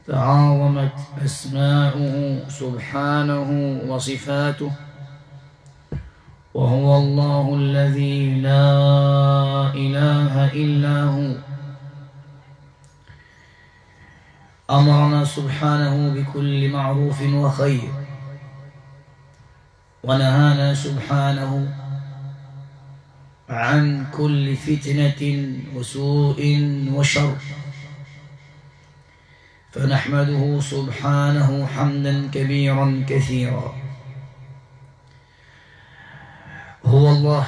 تعاظمت أسماؤه سبحانه وصفاته، وهو الله الذي لا إله إلا هو. أمرنا سبحانه بكل معروف وخير، ونهانا سبحانه عن كل فتنة وسوء وشر، فنحمده سبحانه حمدا كبيرا كثيرا. هو الله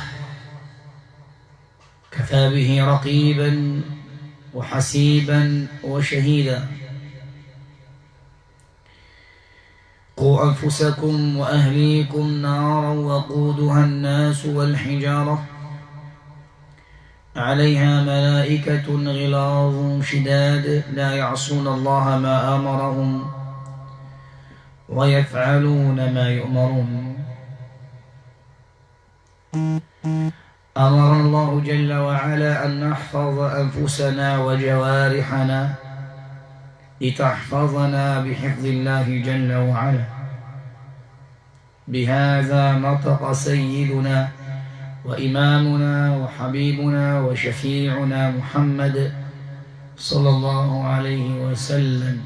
كفى به رقيبا وحسيبا وشهيدا. قوا أنفسكم وأهليكم نارا وقودها الناس والحجارة عليها ملائكة غلاظ شداد لا يعصون الله ما أمرهم ويفعلون ما يؤمرون. أمر الله جل وعلا أن نحفظ أنفسنا وجوارحنا لتحفظنا بحفظ الله جل وعلا. بهذا نطق سيدنا وإمامنا وحبيبنا وشفيعنا محمد صلى الله عليه وسلم: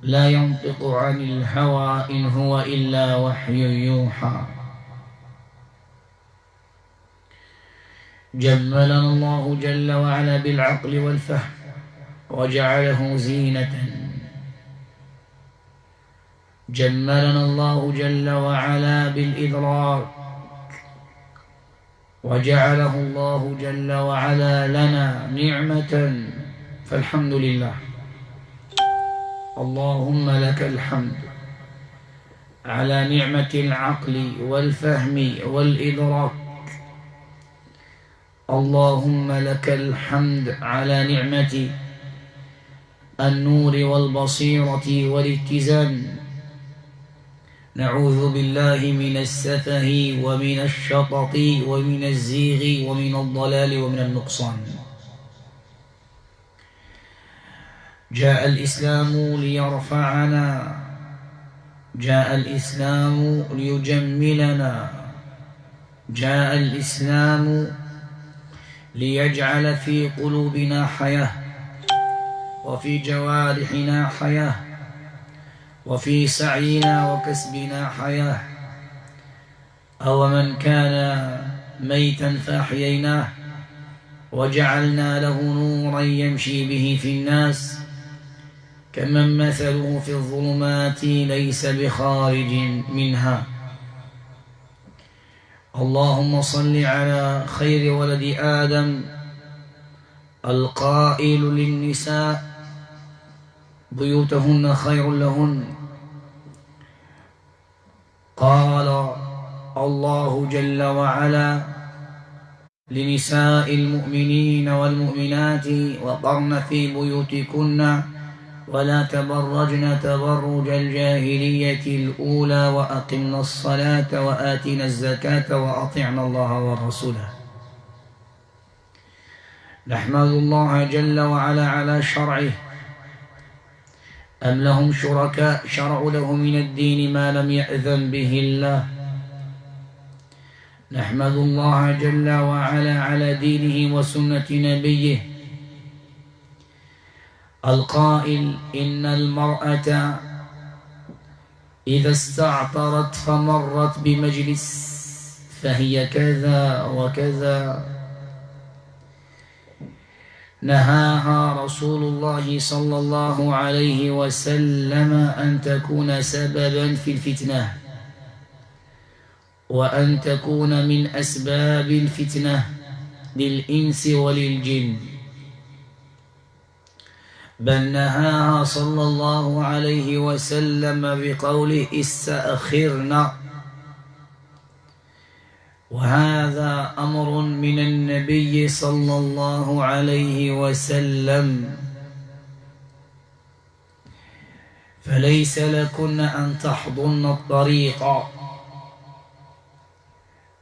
لا ينطق عن الهوى إن هو إلا وحي يوحى. جملنا الله جل وعلا بالعقل والفهم وجعله زينة. جملنا الله جل وعلا بالإدراك وجعله الله جل وعلا لنا نعمة، فالحمد لله. اللهم لك الحمد على نعمة العقل والفهم والإدراك. اللهم لك الحمد على نعمة النور والبصيرة والاتزان. نعوذ بالله من السفه ومن الشطط ومن الزيغ ومن الضلال ومن النقصان. جاء الإسلام ليرفعنا، جاء الإسلام ليجملنا، جاء الإسلام ليجعل في قلوبنا حياة، وفي جوارحنا حياة، وفي سعينا وكسبنا حياة. أو من كان ميتا فأحييناه وجعلنا له نورا يمشي به في الناس كمن مثله في الظلمات ليس بخارج منها. اللهم صل على خير ولد آدم القائل للنساء: بيوتهن خير لهن. قال الله جل وعلا لنساء المؤمنين والمؤمنات: وقرن في بيوتكن ولا تبرجن تبرج الجاهلية الأولى وأقمنا الصلاة وآتنا الزكاة وأطعنا الله ورسوله. نحمد الله جل وعلا على شرعه. أم لهم شركاء شرعوا له من الدين ما لم يأذن به الله. نحمد الله جل وعلا على دينه وسنة نبيه القائل: إن المرأة إذا استعطرت فمرت بمجلس فهي كذا وكذا. نهاها رسول الله صلى الله عليه وسلم أن تكون سببا في الفتنة، وأن تكون من أسباب الفتنة للإنس وللجن، بل نهاها صلى الله عليه وسلم بقوله: استأخرنا. وهذا أمر من النبي صلى الله عليه وسلم، فليس لكن أن تحضن الطريق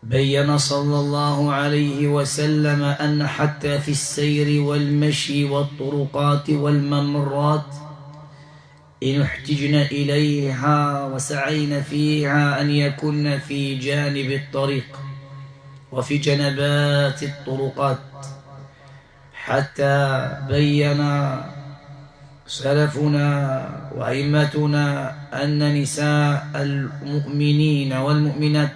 بين صلى الله عليه وسلم أن حتى في السير والمشي والطرقات والممرات إن احتجن إليها وسعين فيها أن يكن في جانب الطريق وفي جنبات الطرقات، حتى بين سلفنا وأئمتنا أن نساء المؤمنين والمؤمنات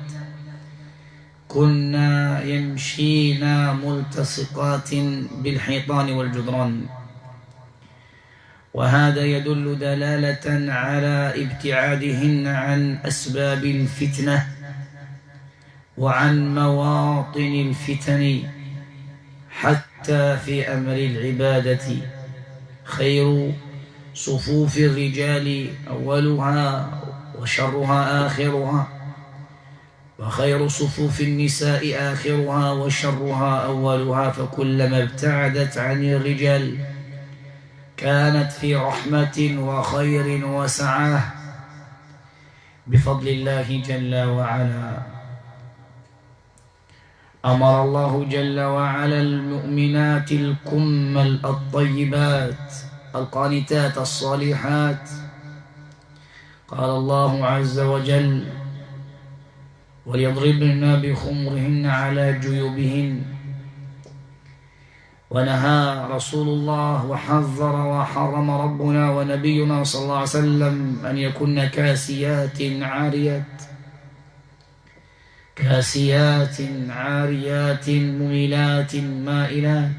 كنا يمشين ملتصقات بالحيطان والجدران، وهذا يدل دلالة على ابتعادهن عن أسباب الفتنة وعن مواطن الفتن، حتى في أمر العبادة خير صفوف الرجال أولها وشرها آخرها، وخير صفوف النساء آخرها وشرها أولها، فكلما ابتعدت عن الرجال كانت في رحمة وخير وسعة بفضل الله جل وعلا. أمر الله جل وعلا المؤمنات الكمل الطيبات القانتات الصالحات، قال الله عز وجل: وليضربن بخمرهن على جيوبهن. ونهى رسول الله وحذر وحرم ربنا ونبينا صلى الله عليه وسلم أن يكن كاسيات عاريات، كاسيات عاريات مميلات مائلات،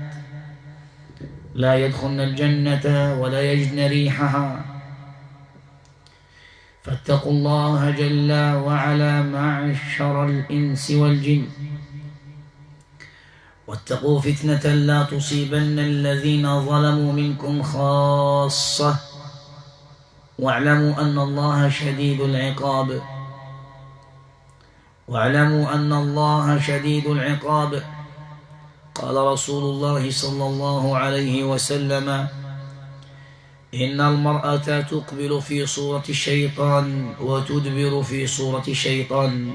لا يدخلن الجنة ولا يجدن ريحها. فاتقوا الله جل وعلا معشر الإنس والجن، واتقوا فتنة لا تصيبن الذين ظلموا منكم خاصة، واعلموا أن الله شديد العقاب. واعلموا أن الله شديد العقاب. قال رسول الله صلى الله عليه وسلم: إن المرأة تقبل في صورة الشيطان وتدبر في صورة الشيطان.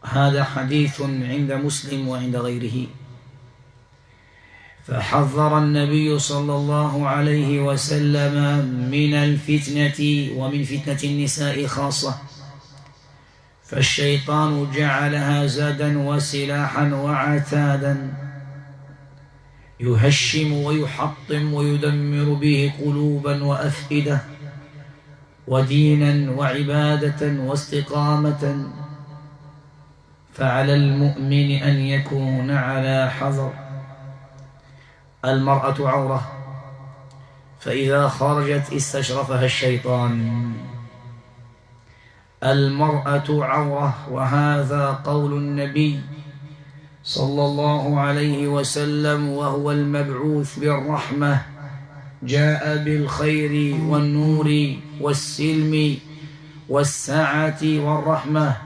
هذا حديث عند مسلم وعند غيره. فحذر النبي صلى الله عليه وسلم من الفتنة ومن فتنة النساء خاصة، فالشيطان جعلها زادا وسلاحا وعتادا يهشم ويحطم ويدمر به قلوبا وأفئدة ودينا وعبادة واستقامة. فعلى المؤمن أن يكون على حذر. المرأة عورة، فإذا خرجت استشرفها الشيطان. المرأة عورة، وهذا قول النبي صلى الله عليه وسلم وهو المبعوث بالرحمة، جاء بالخير والنور والسلم والسعة والرحمة.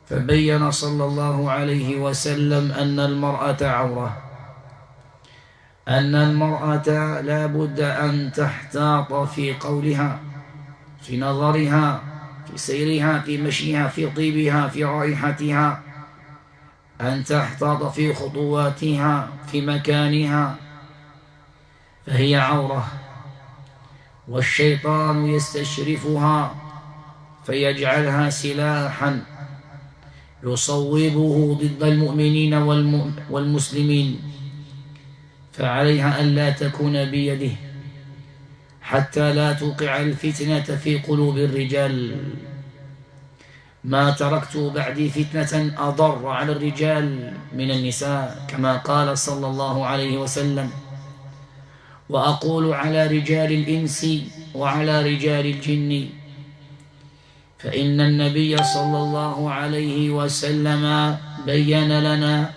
فبين صلى الله عليه وسلم أن المرأة عورة، أن المرأة لا بد أن تحتاط في قولها، في نظرها، في سيرها، في مشيها، في طيبها، في رائحتها، أن تحتاط في خطواتها، في مكانها، فهي عورة. والشيطان يستشرفها فيجعلها سلاحا يصوبه ضد المؤمنين والمسلمين، فعليها أن لا تكون بيده حتى لا توقع الفتنة في قلوب الرجال. ما تركت بعدي فتنة أضر على الرجال من النساء، كما قال صلى الله عليه وسلم: وأقول على رجال الإنس وعلى رجال الجن. فإن النبي صلى الله عليه وسلم بين لنا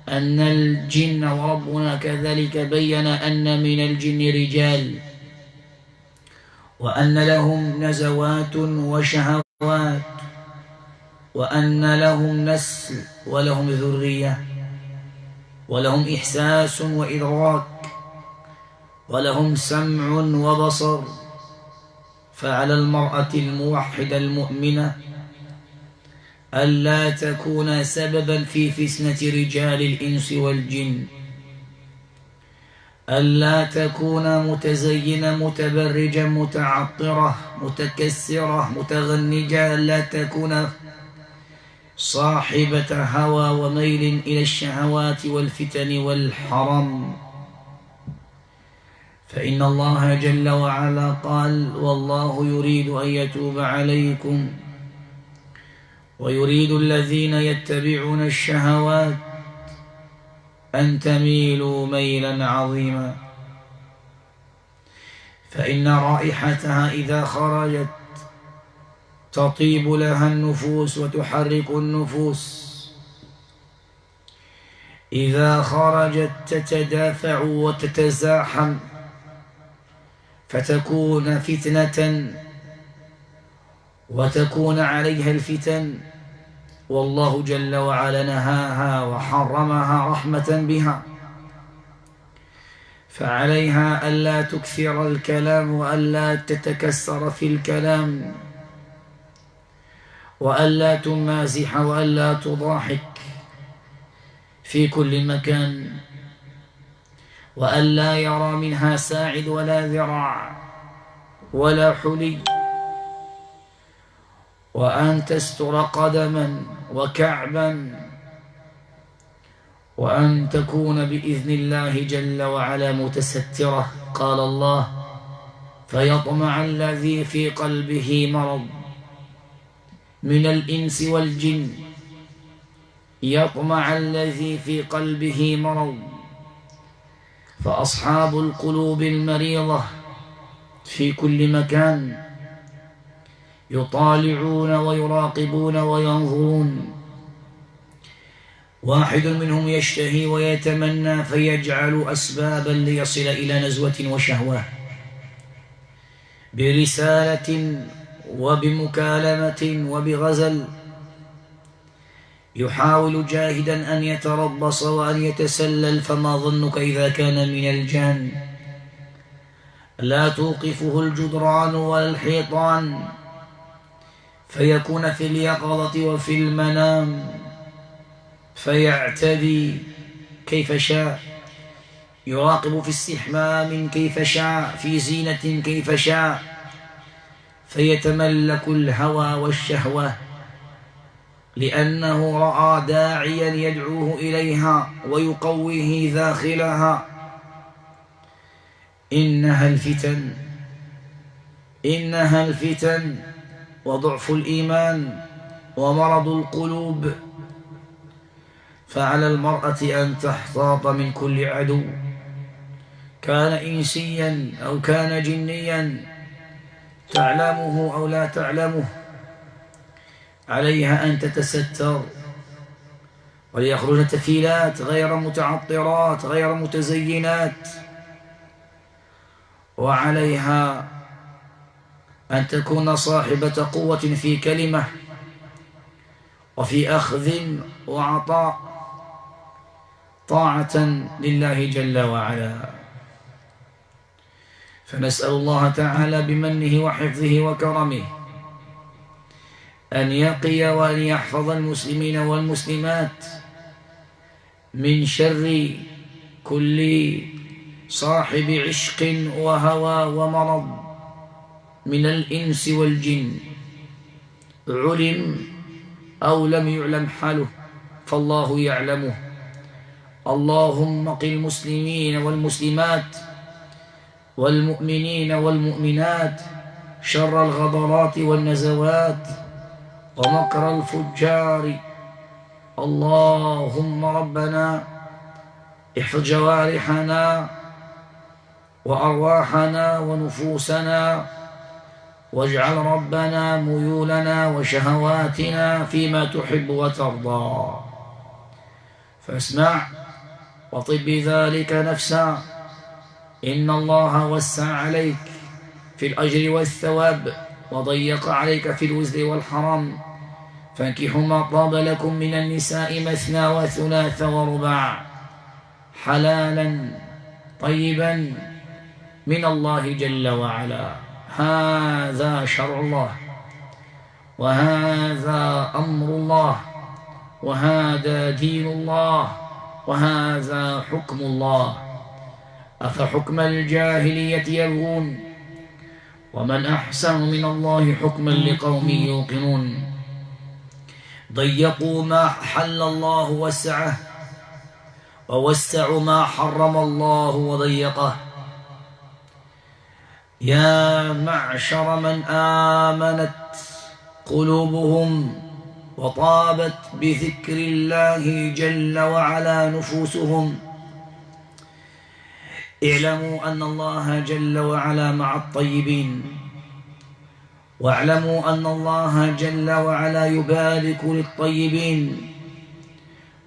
أن الجن، وربنا كذلك بين أن من الجن رجال، وأن لهم نزوات وشهوات، وأن لهم نسل ولهم ذرية، ولهم إحساس وإدراك، ولهم سمع وبصر. فعلى المرأة الموحدة المؤمنة ألا تكون سببا في فتنة رجال الإنس والجن، ألا تكون متزينة متبرجة متعطرة متكسرة متغنجة، ألا تكون صاحبة هوى وميل إلى الشهوات والفتن والحرام. فإن الله جل وعلا قال: والله يريد أن يتوب عليكم ويريد الذين يتبعون الشهوات أن تميلوا ميلا عظيما. فإن رائحتها إذا خرجت تطيب لها النفوس وتحرك النفوس، إذا خرجت تتدافع وتتزاحم فتكون فتنة وتكون عليها الفتن، والله جل وعلا نهاها وحرمها رحمة بها. فعليها ألا تكثر الكلام وألا تتكسر في الكلام وألا تمازح وألا تضاحك في كل مكان، وألا يرى منها ساعد ولا ذراع ولا حلي، وأن تستر قدما وكعبا، وأن تكون بإذن الله جل وعلا متسترة. قال الله: فيطمع الذي في قلبه مرض من الإنس والجن، يطمع الذي في قلبه مرض. فأصحاب القلوب المريضة في كل مكان يطالعون ويراقبون وينظرون، واحد منهم يشتهي ويتمنى فيجعل أسبابا ليصل إلى نزوة وشهوة برسالة وبمكالمة وبغزل، يحاول جاهدا أن يتربص وأن يتسلل. فما ظنك إذا كان من الجان؟ لا توقفه الجدران ولا الحيطان، فيكون في اليقظة وفي المنام فيعتدي كيف شاء، يراقب في استحمام كيف شاء، في زينة كيف شاء، فيتملك الهوى والشهوة لأنه رأى داعيا يدعوه إليها ويقويه داخلها. إنها الفتن، إنها الفتن وضعف الإيمان ومرض القلوب. فعلى المرأة أن تحتاط من كل عدو، كان إنسيا أو كان جنيا، تعلمه أو لا تعلمه. عليها أن تتستر وليخرجن تفيلات غير متعطرات غير متزينات، وعليها أن تكون صاحبة قوة في كلمة وفي أخذ وعطاء، طاعة لله جل وعلا. فنسأل الله تعالى بمنه وحفظه وكرمه أن يقي وأن يحفظ المسلمين والمسلمات من شر كل صاحب عشق وهوى ومرض من الإنس والجن، علم أو لم يعلم حاله فالله يعلمه. اللهم قِ المسلمين والمسلمات والمؤمنين والمؤمنات شر الغضرات والنزوات ومكر الفجار. اللهم ربنا احفظ جوارحنا وأرواحنا ونفوسنا، واجعل ربنا ميولنا وشهواتنا فيما تحب وترضى. فاسمع وطب بذلك نفسا، إن الله وسع عليك في الأجر والثواب وضيق عليك في الوزر والحرام. فانكحوا ما طاب لكم من النساء مثنى وثلاث ورباع، حلالا طيبا من الله جل وعلا. هذا شرع الله، وهذا أمر الله، وهذا دين الله، وهذا حكم الله. أفحكم الجاهلية يبغون ومن أحسن من الله حكما لقوم يوقنون. ضيقوا ما حل الله وسعه، ووسعوا ما حرم الله وضيقه. يا معشر من آمنت قلوبهم وطابت بذكر الله جل وعلا نفوسهم، اعلموا أن الله جل وعلا مع الطيبين، واعلموا أن الله جل وعلا يبارك للطيبين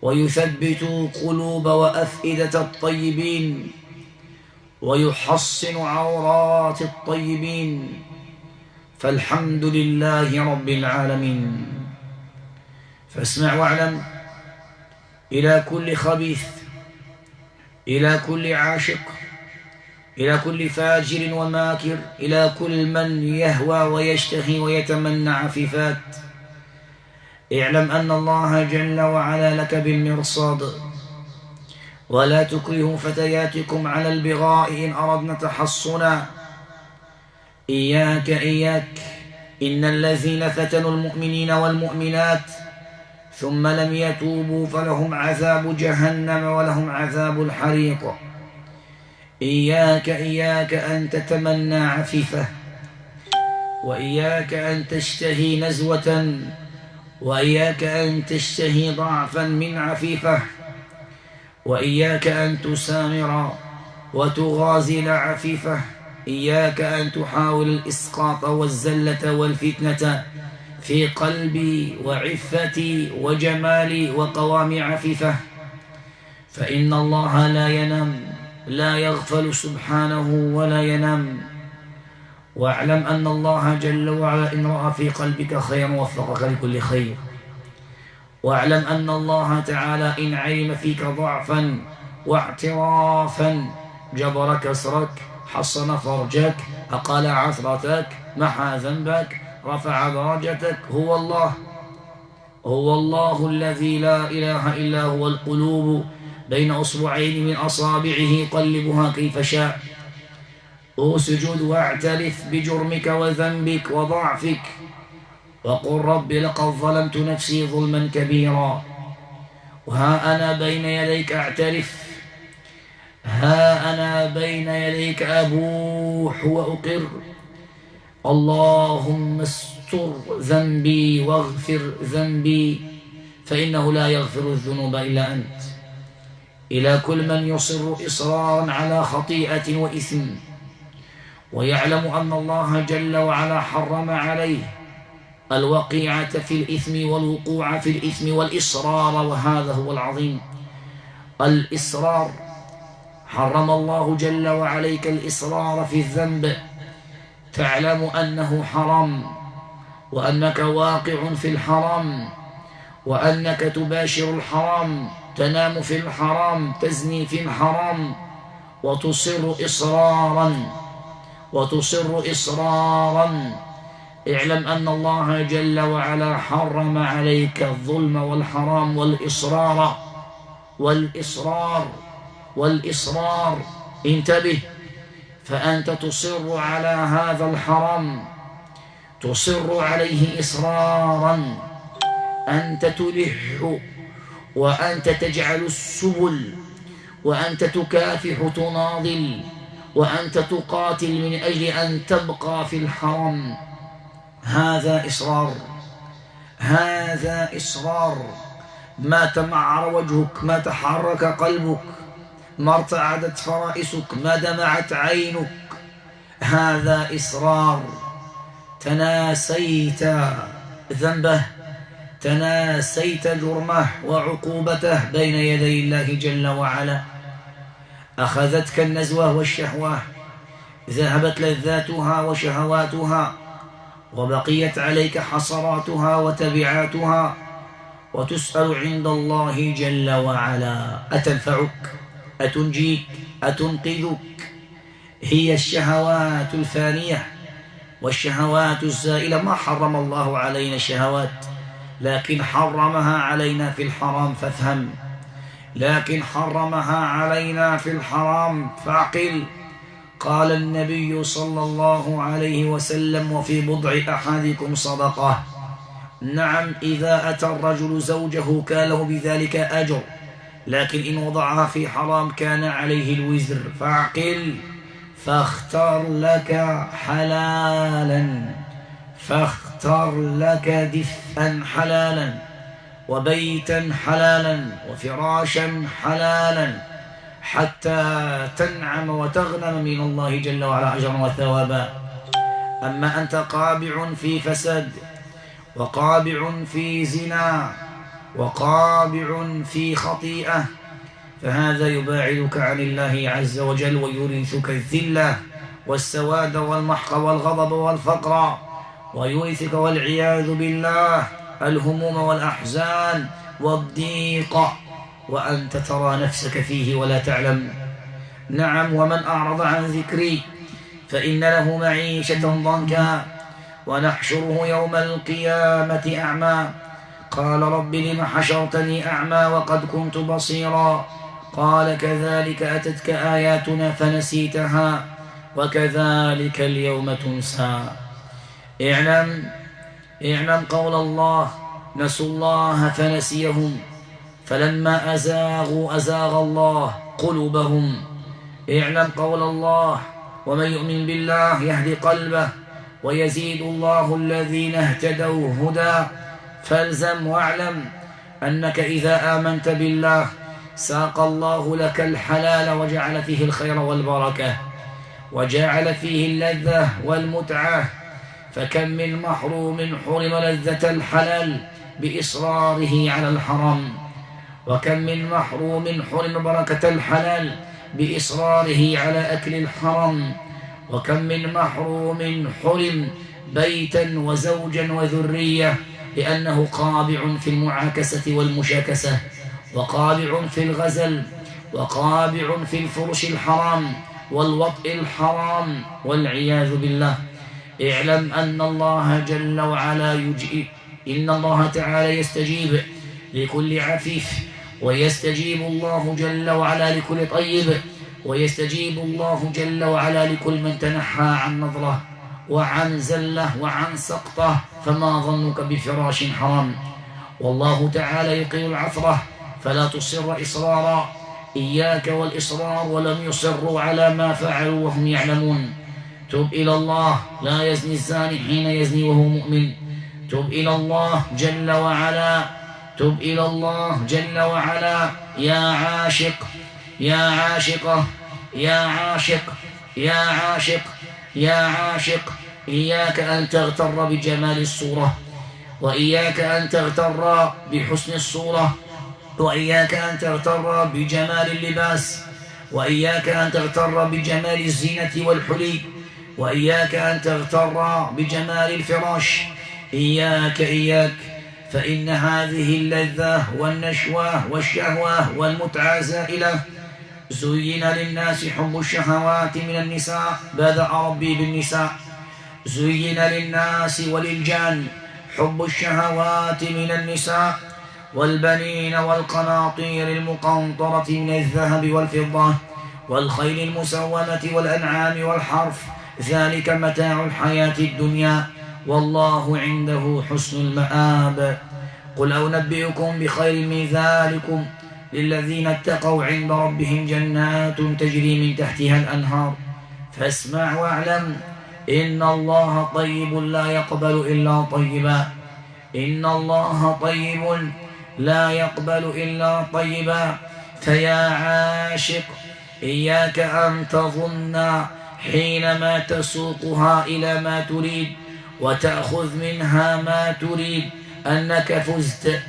ويثبت قلوب وأفئدة الطيبين ويحصن عورات الطيبين. فالحمد لله رب العالمين. فاسمع واعلم إلى كل خبيث، إلى كل عاشق، إلى كل فاجر وماكر، إلى كل من يهوى ويشتهي ويتمنى عفيفات، اعلم أن الله جل وعلا لك بالمرصاد. ولا تكرهوا فتياتكم على البغاء إن أردنا تحصنا. إياك إياك، إن الذين فتنوا المؤمنين والمؤمنات ثم لم يتوبوا فلهم عذاب جهنم ولهم عذاب الحريق. إياك إياك أن تتمنى عفيفة، وإياك أن تشتهي نزوة، وإياك أن تشتهي ضعفا من عفيفة، وإياك أن تسامر وتغازل عفيفة. إياك أن تحاول الإسقاط والزلة والفتنة في قلبي وعفتي وجمالي وقوام عفيفة، فإن الله لا ينام، لا يغفل سبحانه ولا ينام. واعلم أن الله جل وعلا إن رأى في قلبك خيرا وفقك لكل خير. واعلم أن الله تعالى إن علم فيك ضعفا واعترافا جبر كسرك، حصن فرجك، أقال عثرتك، محى ذنبك، رفع درجتك. هو الله، هو الله الذي لا إله إلا هو. القلوب بين أصبعين من أصابعه يقلبها كيف شاء. اسجد واعترف بجرمك وذنبك وضعفك، وقل رب لقد ظلمت نفسي ظلما كبيرا. وها أنا بين يديك أعترف، ها أنا بين يديك أبوح وأقر. اللهم استر ذنبي واغفر ذنبي، فإنه لا يغفر الذنوب إلا أنت. إلى كل من يصر إصرارا على خطيئة وإثم ويعلم أن الله جل وعلا حرم عليه الوقيعة في الإثم والوقوع في الإثم والإصرار، وهذا هو العظيم. الإصرار، حرم الله جل وعليك الإصرار في الذنب، تعلم أنه حرام، وأنك واقع في الحرام، وأنك تباشر الحرام، تنام في الحرام، تزني في الحرام، وتصر إصرارا. اعلم أن الله جل وعلا حرم عليك الظلم والحرام والإصرار. انتبه، فأنت تصر على هذا الحرام، تصر عليه إصرارا، أنت تلح، وأنت تجعل السبل، وأنت تكافح تناضل، وأنت تقاتل من أجل أن تبقى في الحرام. هذا إصرار. ما تمعر وجهك، ما تحرك قلبك، ما ارتعدت فرائسك، ما دمعت عينك، هذا إصرار. تناسيت ذنبه، تناسيت جرمه وعقوبته بين يدي الله جل وعلا. أخذتك النزوة والشهوة، ذهبت لذاتها وشهواتها، وبقيت عليك حسراتها وتبعاتها، وتسأل عند الله جل وعلا أتنفعك، أتنجيك، أتنقذك. هي الشهوات الفانية والشهوات الزائلة. ما حرم الله علينا الشهوات، لكن حرمها علينا في الحرام فافهم، لكن حرمها علينا في الحرام فاعقل. قال النبي صلى الله عليه وسلم: وفي بضع أحدكم صدقة. نعم، إذا أتى الرجل زوجه كان له بذلك أجر، لكن إن وضعها في حرام كان عليه الوزر. فاعقل، فاختر لك حلالا، فاختر لك دفئا حلالا، وبيتا حلالا، وفراشا حلالا، حتى تنعم وتغنم من الله جل وعلا أجرا وثوابا. أما أنت قابع في فساد، وقابع في زنا، وقابع في خطيئة، فهذا يباعدك عن الله عز وجل ويورثك الذلة والسواد والمحق والغضب والفقر، ويورثك والعياذ بالله الهموم والأحزان والضيق، وأنت ترى نفسك فيه ولا تعلم. نعم، ومن أعرض عن ذكري فإن له معيشة ضنكا ونحشره يوم القيامة أعمى. قال: رب لم حشرتني أعمى وقد كنت بصيرا. قال: كذلك أتتك آياتنا فنسيتها وكذلك اليوم تنسى. اعلم قول الله: نسوا الله فنسيهم، فلما أزاغوا أزاغ الله قلوبهم. اعلم قول الله: ومن يؤمن بالله يهدي قلبه ويزيد الله الذين اهتدوا هدى. فالزم واعلم أنك إذا آمنت بالله ساق الله لك الحلال وجعل فيه الخير والبركة، وجعل فيه اللذة والمتعة. فكم من محروم حرم لذة الحلال بإصراره على الحرام، وكم من محروم حرم بركة الحلال بإصراره على أكل الحرام، وكم من محروم حرم بيتا وزوجا وذرية لأنه قابع في المعاكسة والمشاكسة، وقابع في الغزل، وقابع في الفرش الحرام والوطء الحرام والعياذ بالله. اعلم أن الله جل وعلا إن الله تعالى يستجيب لكل عفيف، ويستجيب الله جل وعلا لكل طيب، ويستجيب الله جل وعلا لكل من تنحى عن نظره وعن زله وعن سقطه. فما ظنك بفراش حرام؟ والله تعالى يقيل العثرة فلا تصر إصرارا. إياك والإصرار ولم يصروا على ما فعلوا وهم يعلمون. تب إلى الله، لا يزني الزاني حين يزني وهو مؤمن. تب إلى الله جل وعلا، تب إلى الله جل وعلا. يا عاشق، يا عاشقة، يا عاشق، يا عاشق، يا عاشق، إياك أن تغتر بجمال الصورة، وإياك أن تغتر بحسن الصورة، وإياك أن تغتر بجمال اللباس، وإياك أن تغتر بجمال الزينة والحلي، وإياك أن تغتر بجمال الفراش. إياك، فإن هذه اللذة والنشوة والشهوة والمتعة زائلة. زين للناس حب الشهوات من النساء، بدأ ربي بالنساء. زين للناس وللجان حب الشهوات من النساء والبنين والقناطير المقنطرة من الذهب والفضة والخيل المسومة والأنعام والحرث، ذلك متاع الحياة الدنيا، والله عنده حسن المآب. قل أنبئكم بخير من ذلكم للذين اتقوا عند ربهم جنات تجري من تحتها الأنهار. فاسمع واعلم إن الله طيب لا يقبل إلا طيبا، إن الله طيب لا يقبل إلا طيبا. فيا عاشق، إياك أن تظن حينما تسوقها إلى ما تريد وتأخذ منها ما تريد أنك فزت،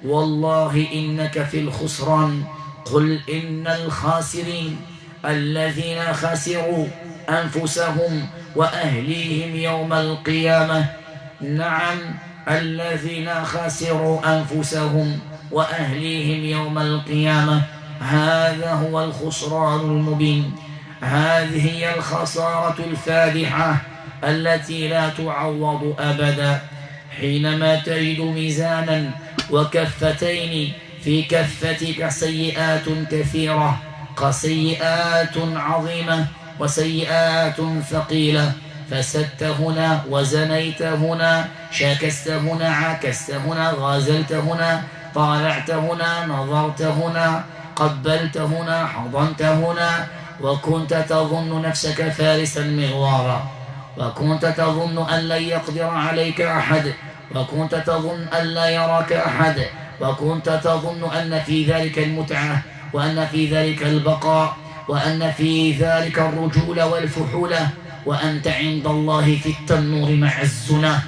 والله إنك في الخسران. قل إن الخاسرين الذين خسروا أنفسهم وأهليهم يوم القيامة. نعم، الذين خسروا أنفسهم وأهليهم يوم القيامة، هذا هو الخسران المبين، هذه هي الخسارة الفادحة التي لا تعوض أبدا. حينما تجد ميزانا وكفتين، في كفتك سيئات كثيرة، سيئات عظيمة وسيئات ثقيلة، فسدت هنا وزنيت هنا، شاكست هنا، عاكست هنا، غازلت هنا، طالعت هنا، نظرت هنا، قبلت هنا، حضنت هنا، وكنت تظن نفسك فارسا مغوارا، وكنت تظن أن لن يقدر عليك أحد، وكنت تظن أن لا يراك أحد، وكنت تظن أن في ذلك المتعة، وأن في ذلك البقاء، وأن في ذلك الرجولة والفحولة، وأنت عند الله في التنور مع الزنا،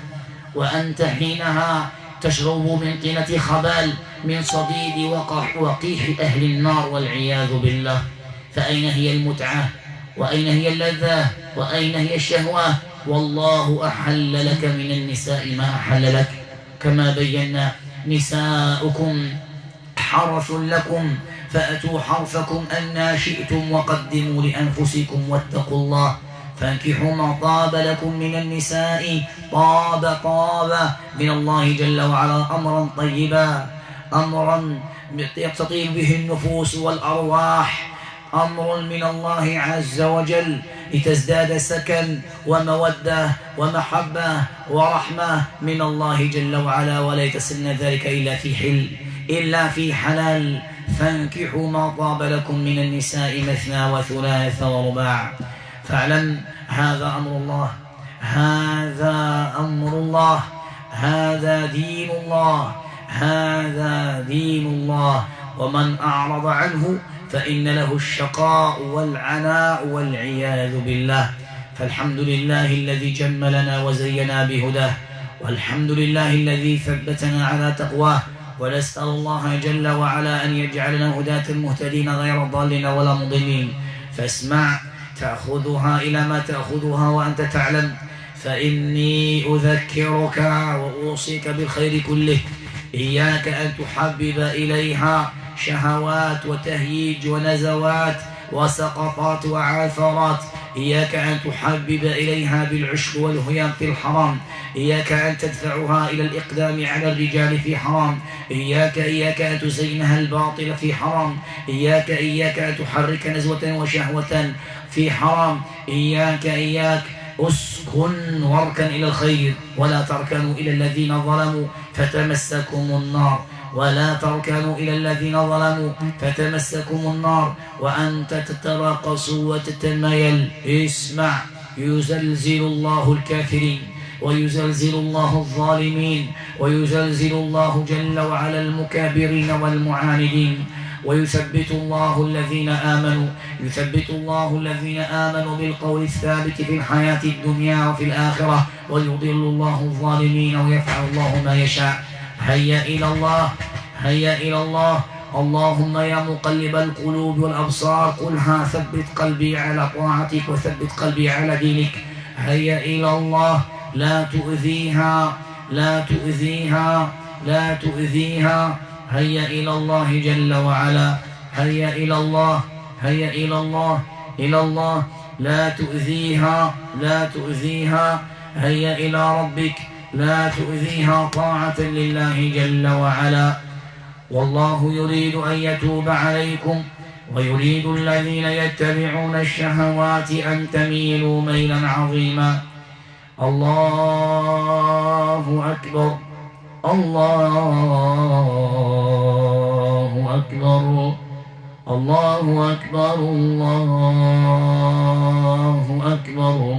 وأنت حينها تشرب من طينة خبال، من صديد وقيح أهل النار والعياذ بالله. فأين هي المتعة؟ وأين هي اللذة؟ وأين هي الشهوة؟ والله أحل لك من النساء ما أحل لك، كما بينا: نساؤكم حرث لكم فأتوا حرثكم أنى شئتم وقدموا لأنفسكم واتقوا الله، فانكحوا ما طاب لكم من النساء. طاب من الله جل وعلا أمرا طيبا، أمرا تطيب به النفوس والأرواح، أمر من الله عز وجل لتزداد سكن ومودة ومحبة ورحمة من الله جل وعلا، ولا يتسن ذلك إلا في حلال. فانكحوا ما طاب لكم من النساء مثنى وثلاث ورباع. فاعلم هذا أمر الله، هذا أمر الله، هذا دين الله، هذا دين الله. ومن أعرض عنه فإن له الشقاء والعناء والعياذ بالله. فالحمد لله الذي جملنا وزينا بهداه، والحمد لله الذي ثبتنا على تقواه، ونسأل الله جل وعلا أن يجعلنا هداة مهتدين غير ضالين ولا مضلين. فاسمع تأخذها إلى ما تأخذها وأنت تعلم، فإني أذكرك وأوصيك بالخير كله. إياك أن تحبب إليها شهوات وتهييج ونزوات وسقطات وعثرات. إياك أن تحبب إليها بالعشق والهيام في الحرام. إياك أن تدفعها إلى الإقدام على الرجال في حرام. إياك أن تزينها الباطل في حرام. إياك أن تحرك نزوة وشهوة في حرام. إياك أسكن واركن إلى الخير، ولا تركنوا إلى الذين ظلموا فتمسكم النار، ولا تركنوا إلى الذين ظلموا فتمسكم النار وأنت تتراقص وتتمايل. اسمع، يزلزل الله الكافرين، ويزلزل الله الظالمين، ويزلزل الله جل وعلا المكابرين والمعاندين، ويثبت الله الذين آمنوا بالقول الثابت في الحياة الدنيا وفي الآخرة، ويضل الله الظالمين ويفعل الله ما يشاء. هيا إلى الله. اللهم يا مقلب القلوب والأبصار قلها ثبت قلبي على طاعتك وثبت قلبي على دينك. هيا إلى الله، لا تؤذيها. هيا إلى الله جل وعلا. هيا إلى الله، لا تؤذيها. هيا إلى ربك، لا تؤذيها، طاعة لله جل وعلا. والله يريد أن يتوب عليكم، ويريد الذين يتبعون الشهوات أن تميلوا ميلا عظيما. الله أكبر، الله أكبر، الله أكبر، الله أكبر.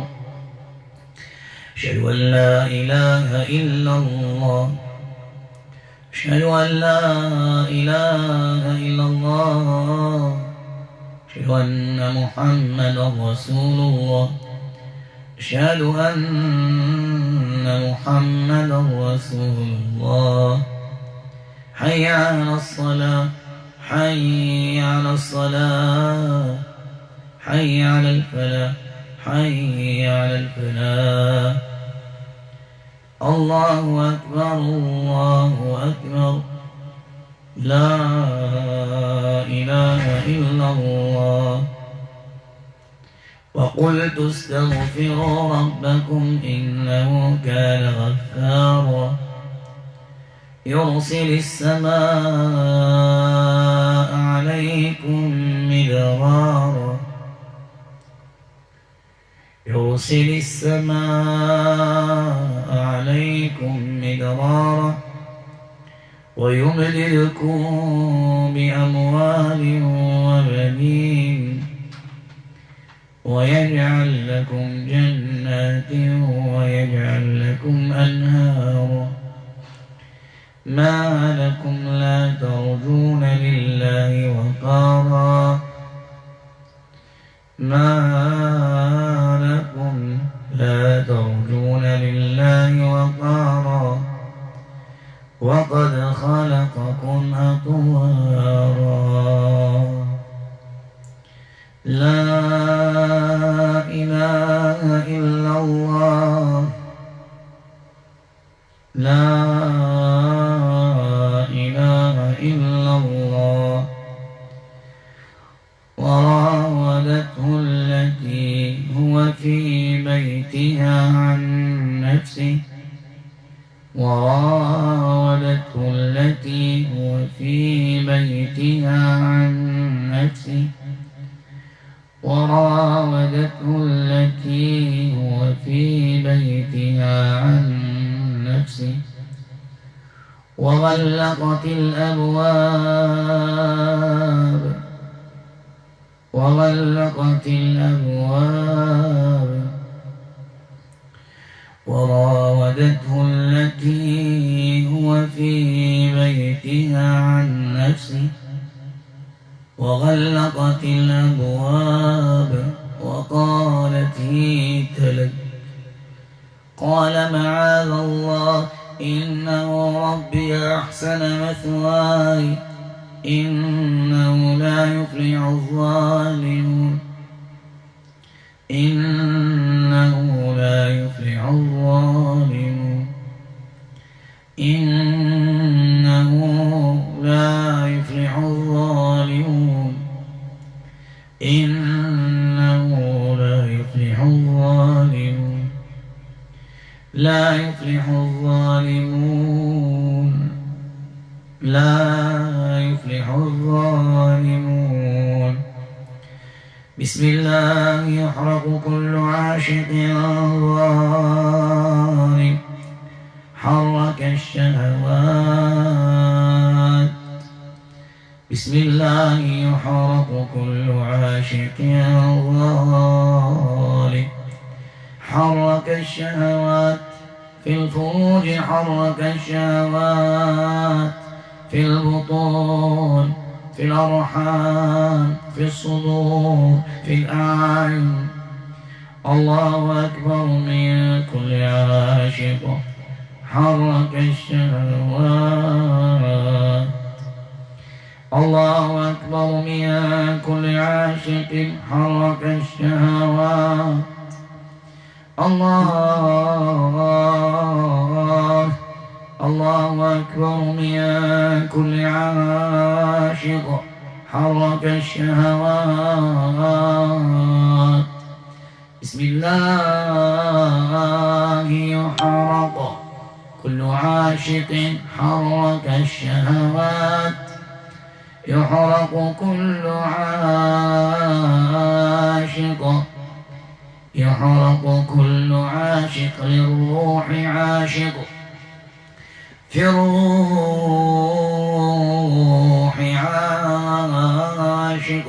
أشهد أن لا إله إلا الله، أشهد أن لا إله إلا الله، أشهد أن محمدا رسول الله، أشهد أن محمدا رسول الله. حي على الصلاة، حي على الصلاة، حي على الفلاح، حي على الفلاح. الله أكبر، الله أكبر، لا إله إلا الله. وقلت استغفروا ربكم إنه كان غفارا يرسل السماء عليكم مدرارا يرسل السماء عليكم مدرارا ويمددكم بأموال وبنين ويجعل لكم جنات ويجعل لكم أنهارا ما لكم لا ترجون لله وقارا ما لكم لا ترجون لله وقارا وقد خلقكم أطوارا لا إله إلا الله لا إله إلا الله وراودته التي هو في بيتها عن نفسه وراودته التي هو في بيتها عن نفسه وراودته التي هو في بيتها عن نفسه وغلقت الأبواب وراودته التي هو في بيتها عن نفسه وغلقت الأبواب وقالت هيت لك قال معاذ الله إنه ربي أحسن مثواي إنه لا يفلح الظالمون إنه لا يفلح الظالمون إنه لا يفلح الظالمون إنه لا يفلح الظالمون لا يفلح الظالمون لا يفلح الظالمون بسم الله يحرق كل عاشق ظالم حرك الشهوات بسم الله يحرق كل عاشق ظالم حرك الشهوات في الفروج حرك الشهوات في البطون في الأرحام في الصدور في الأعين الله أكبر من كل عاشق حرك الشهوات الله أكبر من كل عاشق حرك الشهوات الله أكبر من كل عاشق حرك الشهوات بسم الله يحرق كل عاشق حرك الشهوات يحرق كل عاشق يحرق كل عاشق للروح عاشق في الروح عاشق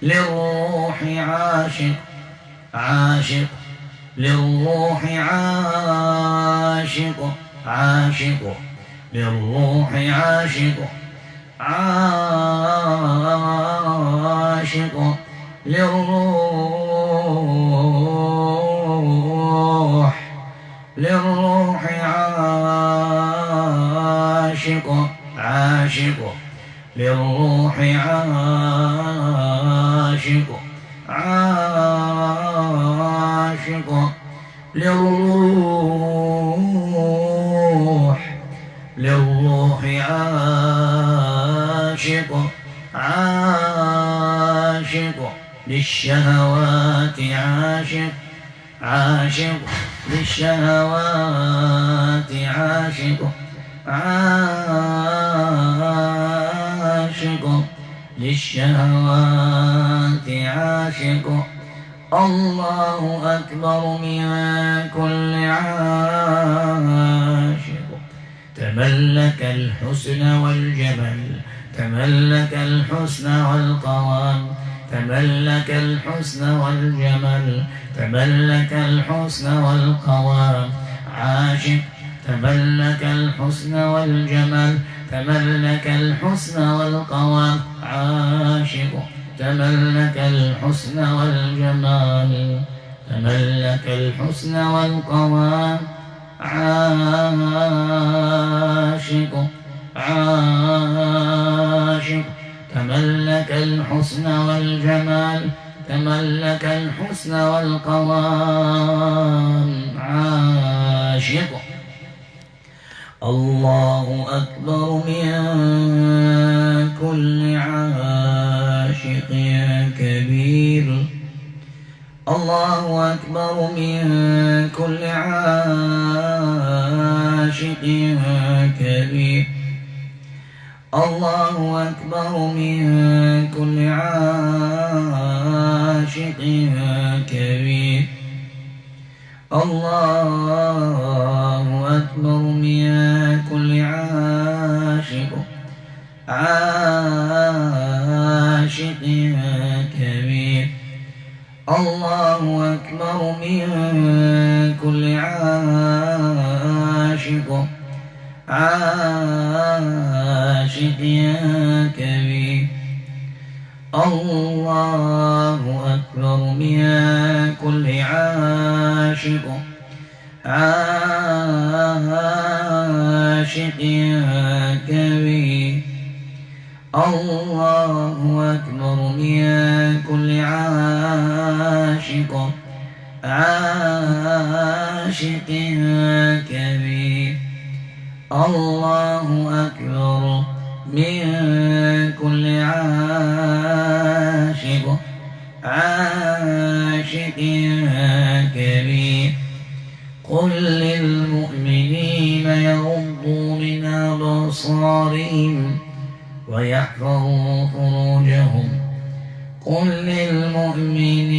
للروح عاشق عاشق للروح عاشق عاشق للروح عاشق عاشق للروح عاشق عاشق للروح عاشق عاشق للروح عاشق عاشق للشهوات عاشق عاشق للشهوات عاشق عاشق للشهوات عاشق الله أكبر من كل عاشق تملك الحسن والجمال تملك الحسن والقوام تملك الحسن والجمال تملك الحسن والقوام عاشق تملك الحسن والجمال تملك الحسن والقوام عاشق تملك الحسن والجمال تملك الحسن والقوام عاشق عاشق تملك الحسن والجمال تملك الحسن والقوام عاشق الله أكبر من كل عاشق كبير الله أكبر من كل عاشق كبير الله أكبر من كل عاشق كبير الله أكبر من كل عاشق عاشق كبير الله أكبر من كل عاشق عاشق كبير الله أكبر من كل عاشق عاشق كبير الله أكبر من كل عاشق عاشق كبير الله أكبر من كل عاشق عاشق كبير قل للمؤمنين يغضوا من أبصارهم ويحفظوا فروجهم قل للمؤمنين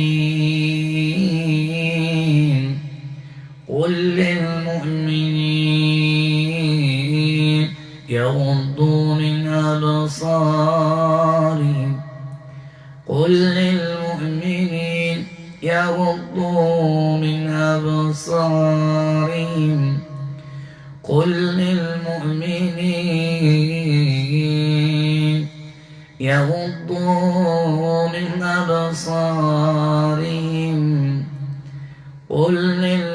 يغضوا من أبصارهم قل للمؤمنين يغضوا من أبصارهم قل للمؤمنين يغضوا من أبصارهم قل للمؤمنين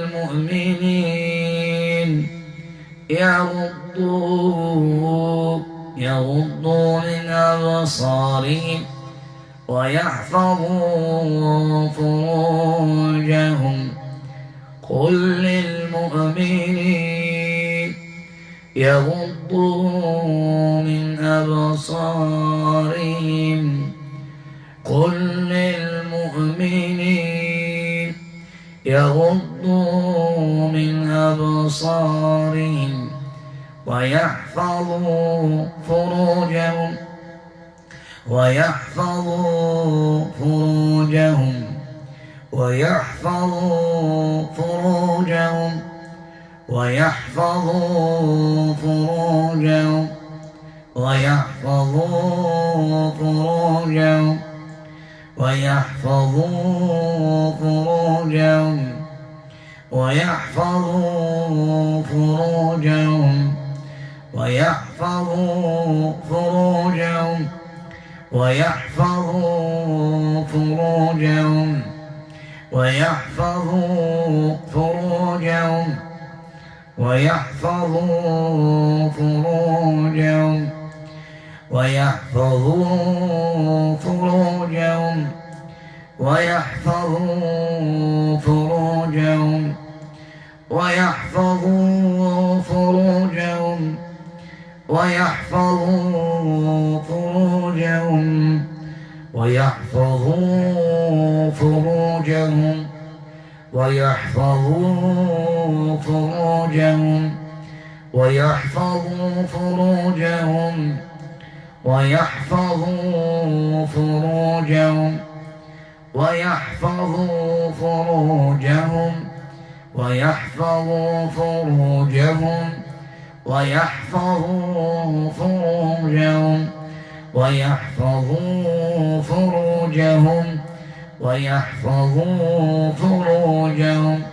يغضوا من أبصارهم ويحفظوا فروجهم قل للمؤمنين يغضوا من أبصارهم قل للمؤمنين يغضوا من أبصارهم ويحفظوا فروجهم ويحفظوا فروجهم ويحفظوا فروجهم ويحفظوا فروجهم ويحفظوا فروجهم ويحفظوا فروجهم ويحفظوا فروجهم ويحفظوا فروجهم ويحفظوا فروجهم ويحفظوا فروجهم ويحفظوا فروجهم ويحفظوا فروجهم ويحفظوا فروجهم ويحفظوا فروجهم ويحفظوا فروجهم ويحفظوا فروجهم ويحفظوا فروجهم ويحفظوا فروجهم ويحفظوا فروجهم ويحفظوا فروجهم ويحفظوا فروجهم ويحفظوا فروجهم ويحفظوا فروجهم ويحفظوا فروجهم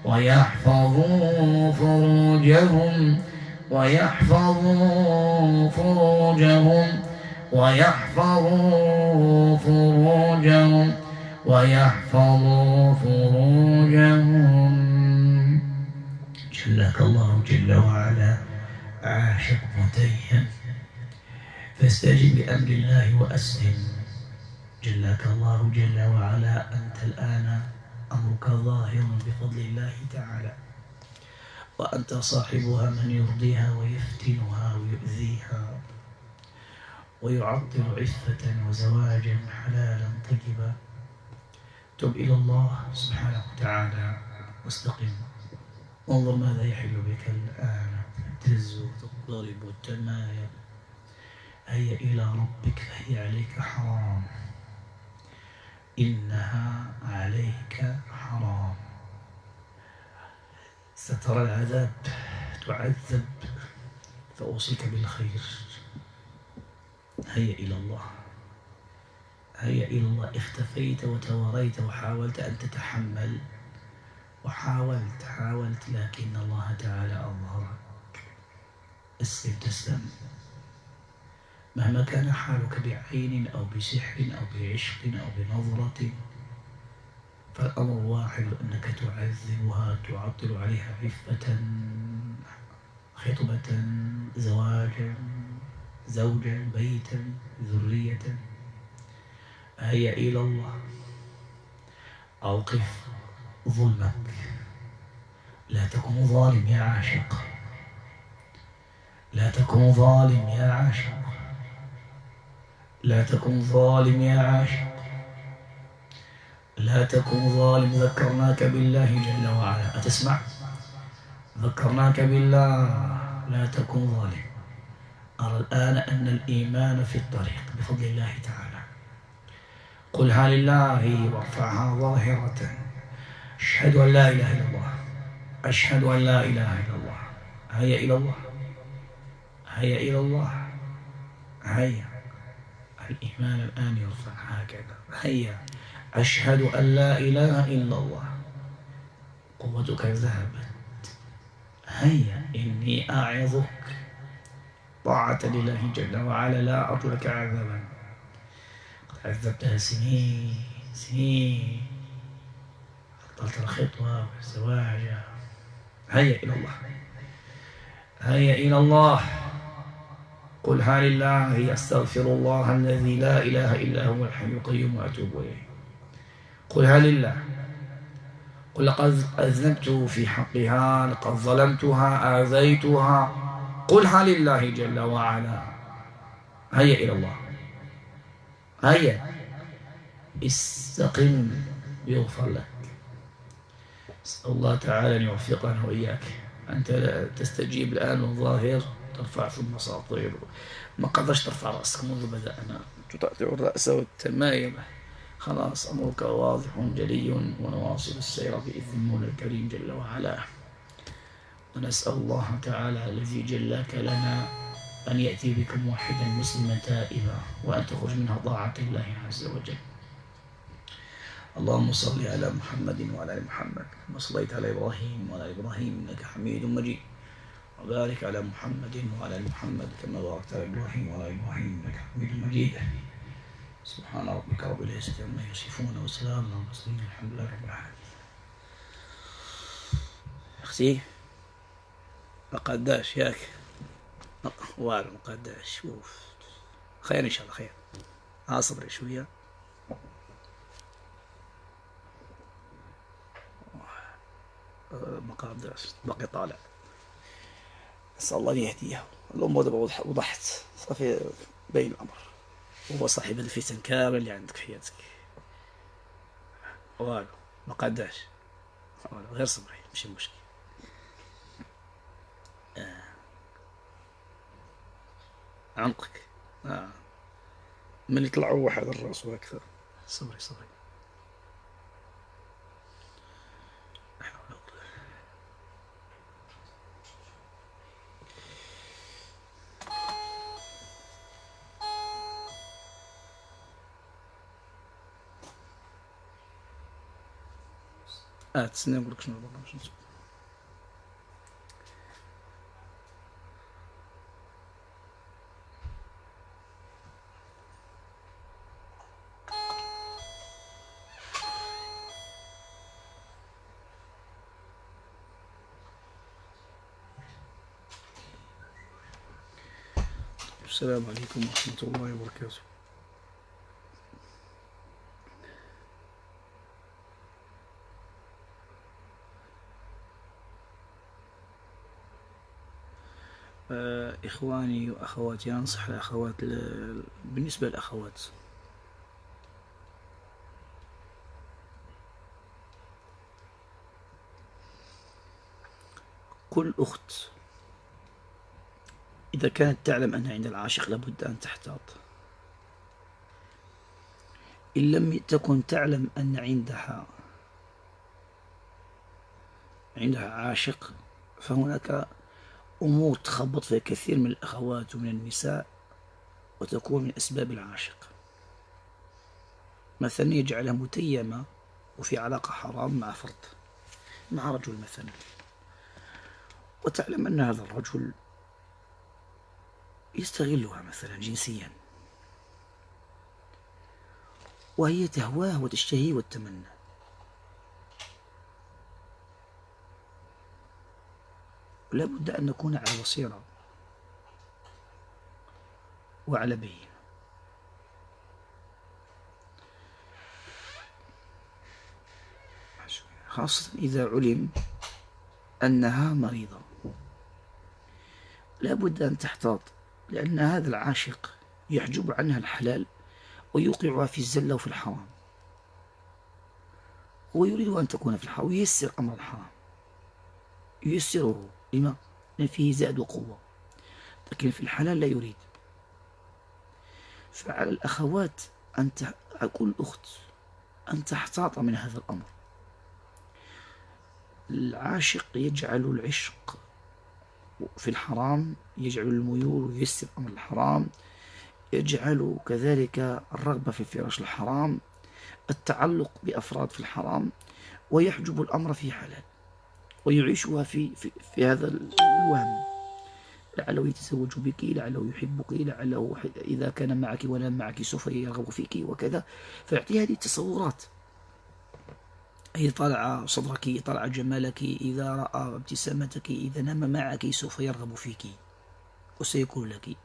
ويحفظوا فروجهم ويحفظوا فروجهم ويحفظوا فروجهم ويحفظوا فروجهم. جلك الله جل وعلا عاشق متيم، فاستجب بأمر الله وأسلم. جلك الله جل وعلا أنت الآن أمرك ظاهر بفضل الله تعالى، وأنت صاحبها من يرضيها ويفتنها ويؤذيها ويعطل عفة وزواجا حلالا طيبا. تب إلى الله سبحانه وتعالى واستقم، وانظر ماذا يحل بك الآن. تهز وتضرب وتمايل. هيا إلى ربك فهي عليك حرام، إنها عليك حرام. سترى العذاب، تعذب، فأوصيك بالخير. هيا إلى الله، هيا إلى الله. اختفيت وتواريت وحاولت أن تتحمل حاولت لكن الله تعالى أظهرك. اسلم تسلم. مهما كان حالك بعين أو بسحر أو بعشق أو بنظرة، فالأمر واحد، أنك تعذبها، تعطل عليها عفة، خطبة، زواجا، زوجا، بيتا، ذرية. هيا إلى الله. أوقف ظلمك. لا تكن ظالم يا عاشق، لا تكن ظالم يا عاشق، لا تكن ظالم يا عاشق، لا تكن ظالم. ذكرناك بالله جل وعلا، أتسمع؟ ذكرناك بالله، لا تكن ظالم. أرى الآن أن الإيمان في الطريق بفضل الله تعالى. قلها لله وارفعها ظاهرة. أشهد أن لا إله إلا الله، أشهد أن لا إله إلا الله. هيا إلى الله، هيا إلى الله، هيا. الإيمان الآن يرفع هكذا. هيا، أشهد أن لا إله إلا الله. قوتك ذهبت. هيا، إني أعظك طاعة لله جل وعلا، لا أرجو لك عذابا. قد عذبتها سنين سنين، عطلت الخطوة والزواج. هيا إلى الله، هيا إلى الله. قلها لله. أستغفر الله الذي لا إله إلا هو الحي القيوم وأتوب إليه. قلها لله. قل لقد أذنبت في حقها، لقد ظلمتها، آذيتها. قلها لله جل وعلا. هيا إلى الله، هيا. استقم يغفر لك. أسأل الله تعالى أن يوفقنا وإياك. أنت تستجيب الآن والظاهر ترفع ثم سأطير. ما قدرش ترفع رأسك منذ بدأنا، تطأطئ الرأس والتمايل. خلاص أمرك واضح جلي، ونواصل السير بإذن المولى الكريم جل وعلا. ونسأل الله تعالى الذي جلاك لنا أن يأتي بك موحدا مسلما تائبا، وأن تخرج منها طاعة الله عز وجل. اللهم صل على محمد وعلى آل محمد كما صليت على إبراهيم وعلى إبراهيم إنك حميد مجيد، وبارك على محمد وعلى آل محمد كما باركت على إبراهيم وعلى إبراهيم إنك حميد مجيد. سبحان ربك رب العزة عما يصفون وسلام على المرسلين الحمد لله رب العالمين. أختي ما قداش ياك والو، ما قداش. شوف خير إن شاء الله، خير. صبري شوية. ما قداش، باقي طالع. نسأل الله أن يهديه. الأمور وضحت صافي، بين الأمر. هو صاحب الفتن كامل اللي عندك في حياتك. والو ما قعداش، غير صبري ماشي مشكل. عنقك من يطلعوا واحد الراس وهكذا. صبري صبري. تسنى نقول لك شنو البرنامج. السلام عليكم ورحمة الله وبركاته. إخواني وأخواتي، أنصح الأخوات بالنسبة للأخوات كل أخت إذا كانت تعلم أن عند العاشق لابد أن تحتاط. إن لم تكن تعلم أن عندها عاشق، فهناك أمور تخبط في كثير من الأخوات ومن النساء وتكون من أسباب العاشق. مثلا يجعلها متيمة وفي علاقة حرام مع فرد، مع رجل مثلا، وتعلم أن هذا الرجل يستغلها مثلا جنسيا، وهي تهواه وتشتهيه وتتمنى. لا بد أن نكون على بصيرة وعلى بينة. خاصة إذا علم أنها مريضة، لا بد أن تحتاط، لأن هذا العاشق يحجب عنها الحلال ويوقعها في الزلة وفي الحرام، هو يريد أن تكون في الحرام وييسر أمر الحرام، ييسره. لما؟ لأن فيه زاد وقوة، لكن في الحلال لا يريد. فعلى الأخوات كل أخت أن تحتاط من هذا الأمر. العاشق يجعل العشق في الحرام، يجعل الميول وييسر أمر الحرام، يجعل كذلك الرغبة في الفراش الحرام، التعلق بأفراد في الحرام، ويحجب الأمر في حلال، ويعيشها في هذا الوهم. لعله يتزوج بك، لعله يحبك، لعله إذا كان معك ولم معك سوف يرغب فيك وكذا. فيعطي هذه التصورات. إذا طلع صدرك، طلع جمالك، إذا رأى ابتسامتك، إذا نام معك سوف يرغب فيك وسيكون لك.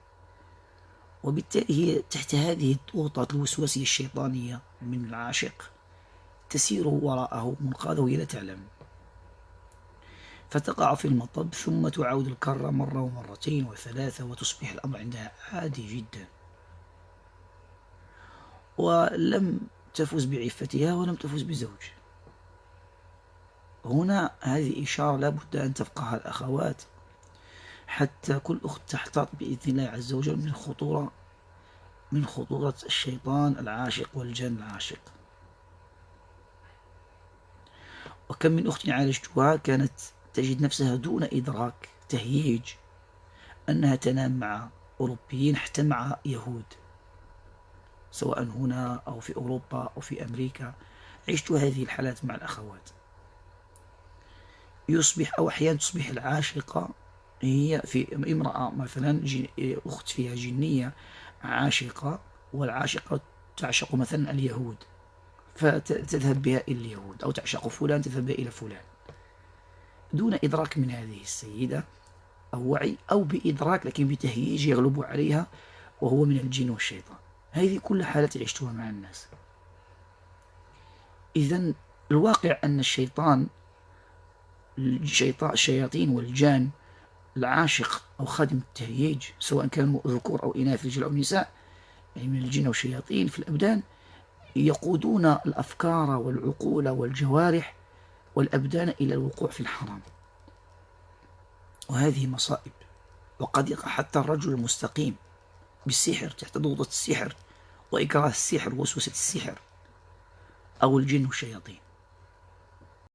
وبالتالي هي تحت هذه الضغوطات الوسواسية الشيطانية من العاشق تسير وراءه منقاذه وهي لا تعلم، فتقع في المطب، ثم تعاود الكرة مرة ومرتين وثلاثة، وتصبح الأمر عندها عادي جدا، ولم تفوز بعفتها ولم تفوز بزوج. هنا هذه إشارة لا بد أن تفقهها الأخوات، حتى كل أخت تحتاط بإذن الله عز وجل من خطورة الشيطان العاشق والجان العاشق. وكم من أخت عالجتها كانت تجد نفسها دون إدراك تهييج أنها تنام مع أوروبيين، حتى مع يهود، سواء هنا أو في أوروبا أو في أمريكا. عشت هذه الحالات مع الأخوات. أو أحيانا تصبح العاشقة هي في امرأة مثلا، أخت فيها جنية عاشقة، والعاشقة تعشق مثلا اليهود، فتذهب بها إلى اليهود، أو تعشق فلان تذهب بها إلى فلان، دون إدراك من هذه السيدة أو وعي، أو بإدراك لكن بتهييج يغلب عليها وهو من الجن والشيطان. هذه كل حالات عشتها مع الناس. إذن الواقع أن الشياطين والجان العاشق أو خادم التهييج، سواء كانوا ذكور أو إناث، رجال أو نساء، يعني من الجن والشياطين في الأبدان، يقودون الأفكار والعقول والجوارح والأبدان إلى الوقوع في الحرام، وهذه مصائب. وقد يقع حتى الرجل المستقيم بالسحر، تحت ضغوط السحر وإكراه السحر ووسوسة السحر أو الجن والشياطين.